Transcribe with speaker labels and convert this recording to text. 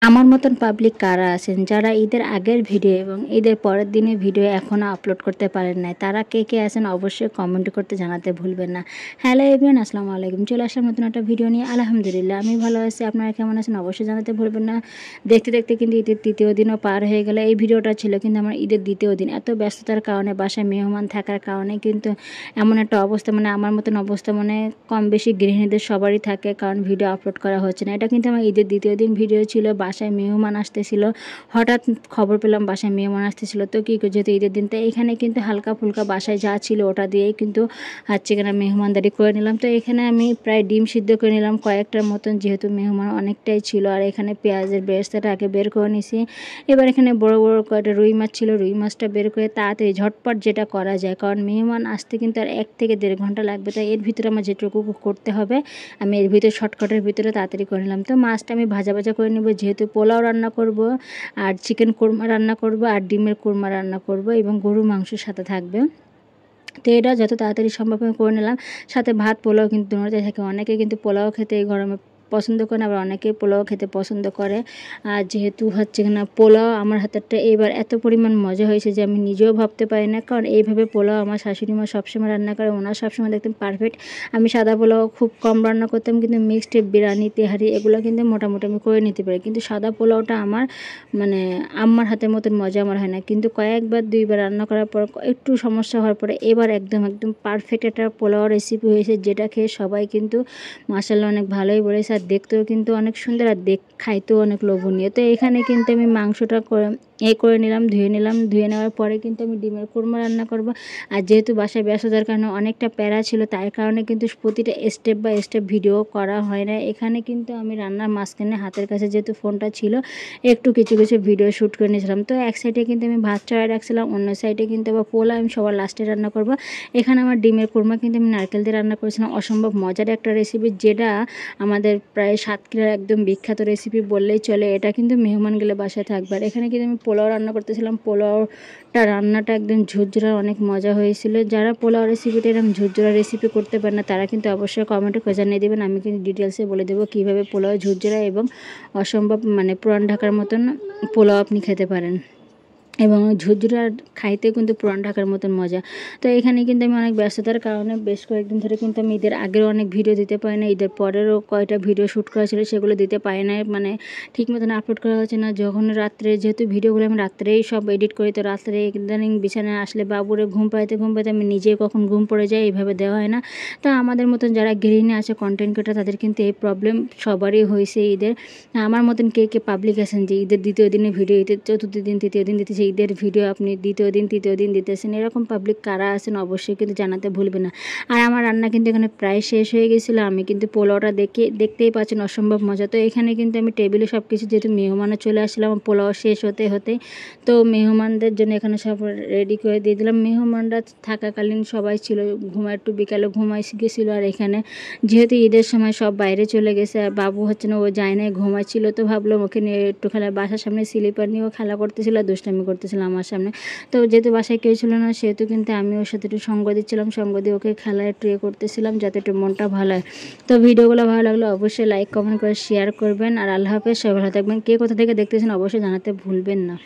Speaker 1: আমার মতন পাবলিক কারা আছেন যারা ঈদের আগের ভিডিও এবং ঈদের পরের দিনের ভিডিও এখনও আপলোড করতে পারেন নাই? তারা কে কে আছেন অবশ্যই কমেন্ট করতে জানাতে ভুলবেন না। হ্যালো এভরিওয়ান, আসসালামু আলাইকুম। চলে আসলাম নতুন একটা ভিডিও নিয়ে। আলহামদুলিল্লাহ আমি ভালো আছি, আপনারা কেমন আছেন অবশ্যই জানাতে ভুলবেন না। দেখতে দেখতে কিন্তু ঈদের তৃতীয় দিনও পার হয়ে গেল। এই ভিডিওটা ছিল কিন্তু আমার ঈদের দ্বিতীয় দিন। এত ব্যস্ততার কারণে, বাসায় মেহমান থাকার কারণে কিন্তু এমন একটা অবস্থা, মানে আমার মতন অবস্থা মানে কম বেশি গৃহিণীদের সবারই থাকে, কারণ ভিডিও আপলোড করা হচ্ছে না। এটা কিন্তু আমার ঈদের দ্বিতীয় দিন ভিডিও ছিল। বাসায় মেহমান আসতেছিল, হঠাৎ খবর পেলাম বাসায় মেহমান আসতেছিল। তো কী যেহেতু ঈদের দিন, তাই এখানে কিন্তু হালকা ফুলকা বাসায় যা ছিল ওটা দিয়েই কিন্তু চিকেনের মেহমানদারি করে নিলাম। তো এখানে আমি প্রায় ডিম সিদ্ধ করে নিলাম কয়েকটার মতন, যেহেতু মেহমান অনেকটাই ছিল। আর এখানে পেঁয়াজের বেরেস্তাটা আগে বের করে নিছি। এবার এখানে বড় বড় কয়েকটা রুই মাছ ছিল, রুই মাছটা বের করে তাড়াতাড়ি ঝটপট যেটা করা যায়, কারণ মেহমান আসতে কিন্তু আর 1 থেকে 1.5 ঘন্টা লাগবে। তাই এর ভিতরে আমার যেটুকু করতে হবে আমি এর ভিতরে শর্টকাটের ভিতরে তাড়াতাড়ি করে নিলাম। তো মাছটা আমি ভাজা ভাজা করে নেব, যেহেতু পোলাও রান্না করব আর চিকেন কোরমা রান্না করব আর ডিমের কোরমা রান্না করব এবং গরু মাংসের সাথে থাকবে। তো এটা যত তাড়াতাড়ি সম্ভব আমি করে নিলাম। সাথে ভাত পোলাও কিন্তু দুটোই থাকে। অনেকে কিন্তু পোলাও খেতে এই গরমে পছন্দ করে না, আবার অনেকে পোলাও খেতে পছন্দ করে। আর যেহেতু হচ্ছে কিনা পোলাও আমার হাতেরটা এবার এত পরিমাণ মজা হয়েছে যে আমি নিজেও ভাবতে পারি না, কারণ এইভাবে পোলাও আমার শাশুড়ি মা সবসময় রান্না করে। ওনার সবসময় দেখতাম পারফেক্ট। আমি সাদা পোলাও খুব কম রান্না করতাম, কিন্তু মিক্সড বিরিয়ানি তেহারি এগুলো কিন্তু মোটামুটি আমি করে নিতে পারি, কিন্তু সাদা পোলাওটা আমার মানে আম্মার হাতের মতন মজা আমার হয় না। কিন্তু কয়েকবার 2বার রান্না করার পর একটু সমস্যা হওয়ার পরে এবার একদম পারফেক্ট একটা পোলাও রেসিপি হয়েছে, যেটা খেয়ে সবাই কিন্তু মাশাআল্লাহ অনেক ভালোই বলেছে। আর দেখতেও কিন্তু অনেক সুন্দর, আর খাইতেও অনেক লোভনীয়। তো এখানে কিন্তু আমি মাংসটা করে নিলাম, ধুয়ে নিলাম। ধুয়ে নেওয়ার পরে কিন্তু আমি ডিমের কোরমা রান্না করব। আর যেহেতু বাসায় ব্যস্ততার কারণে অনেকটা প্যারা ছিল, তার কারণে কিন্তু প্রতিটা স্টেপ বাই স্টেপ ভিডিও করা হয় না। এখানে কিন্তু আমি রান্নার মাঝখানে হাতের কাছে যেহেতু ফোনটা ছিল, একটু কিছু কিছু ভিডিও শ্যুট করে নিয়েছিলাম। তো এক সাইডে কিন্তু আমি ভাত চড়াই রাখছিলাম, অন্য সাইডে কিন্তু আবার পোলাও আমি সবার লাস্টে রান্না করব। এখানে আমার ডিমের কোরমা কিন্তু আমি নারকেল দিয়ে রান্না করেছিলাম। অসম্ভব মজার একটা রেসিপি, যেটা আমাদের প্রায় সাতক্ষীরার একদম বিখ্যাত রেসিপি বললেই চলে। এটা কিন্তু মেহমান গেলে বাসায় থাকবে। আর এখানে কিন্তু আমি পোলাও রান্না করতেছিলাম। পোলাওটা রান্নাটা একদম ঝুরঝুরা, অনেক মজা হয়েছিল। যারা পোলাও রেসিপিটা এরকম ঝুরঝুরা রেসিপি করতে পারে না, তারা কিন্তু অবশ্যই কমেন্টে জানিয়ে দেবেন। আমি কিন্তু ডিটেলসে বলে দেবো কীভাবে পোলাও ঝুরঝুরা এবং অসম্ভব মানে পুরান ঢাকার মতন পোলাও আপনি খেতে পারেন, এবং ঝুরঝুরা খাইতে কিন্তু পুরান ঢাকার মতন মজা। তো এখানে কিন্তু আমি অনেক ব্যস্ততার কারণে বেশ কয়েকদিন ধরে কিন্তু আমি ঈদের আগেও অনেক ভিডিও দিতে পারি না, ঈদের পরেরও কয়টা ভিডিও শ্যুট করা ছিল সেগুলো দিতে পারি না, মানে ঠিক মতন আপলোড করা হচ্ছে না। যখন রাত্রে, যেহেতু ভিডিওগুলো আমি রাত্রেই সব এডিট করি, তো রাত্রে ইদানিং বিছানায় আসলে বাবুরে ঘুম পাইতে আমি নিজেই কখন ঘুম পড়ে যাই, এইভাবে দেওয়া হয় না। তা আমাদের মতন যারা গৃহিণী আছে, কন্টেন্ট ক্রিয়েটর, তাদের কিন্তু এই প্রবলেম সবারই হয়েছে ঈদের। আমার মতন কে কে পাবলিক আছেন যে ঈদের দ্বিতীয় দিনে ভিডিও, ঈদের চতুর্থ দিন তৃতীয় দিন দিতেছে, ঈদের ভিডিও আপনি দ্বিতীয় দিন তৃতীয় দিন দিতেছেন, এরকম পাবলিক কারা আছেন অবশ্যই কিন্তু জানাতে ভুলবেন না। আর আমার রান্না কিন্তু এখানে প্রায় শেষ হয়ে গেছিলো। আমি কিন্তু পোলাওটা দেখতেই পাচ্ছেন অসম্ভব মজা। তো এখানে কিন্তু আমি টেবিলে সব কিছু, যেহেতু মেহমানও চলে আসছিলাম পোলাও শেষ হতে হতে, তো মেহমানদের জন্য এখানে সব রেডি করে দিয়ে দিলাম। মেহমানরা থাকাকালীন সবাই ছিল একটু বিকালে ঘুমাই গেছিলো। আর এখানে যেহেতু ঈদের সময় সব বাইরে চলে গেছে, আর বাবু হচ্ছে না, ও যায় নাই, ঘুমাচ্ছিল। তো ভাবলাম ওকে নিয়ে একটু খেলা, বাসার সামনে স্লিপার নিয়েও খেলা করতেছিল, দুষ্টামি করতেছিল আমার সামনে। তো যেহেতু বাসায় কেউ ছিল না, সেহেতু কিন্তু আমি ওর সাথে একটু সঙ্গ দিচ্ছিলাম, সঙ্গ দিয়ে ওকে খেলায় একটু করতেছিলাম, যাতে একটু মনটা ভালো হয়। তো ভিডিওগুলো ভালো লাগলে অবশ্যই লাইক কমেন্ট করে শেয়ার করবেন। আর আল্লাহ হাফেজ, সবাই ভালো থাকবেন। কে কোথা থেকে দেখতেছেন অবশ্যই জানাতে ভুলবেন না।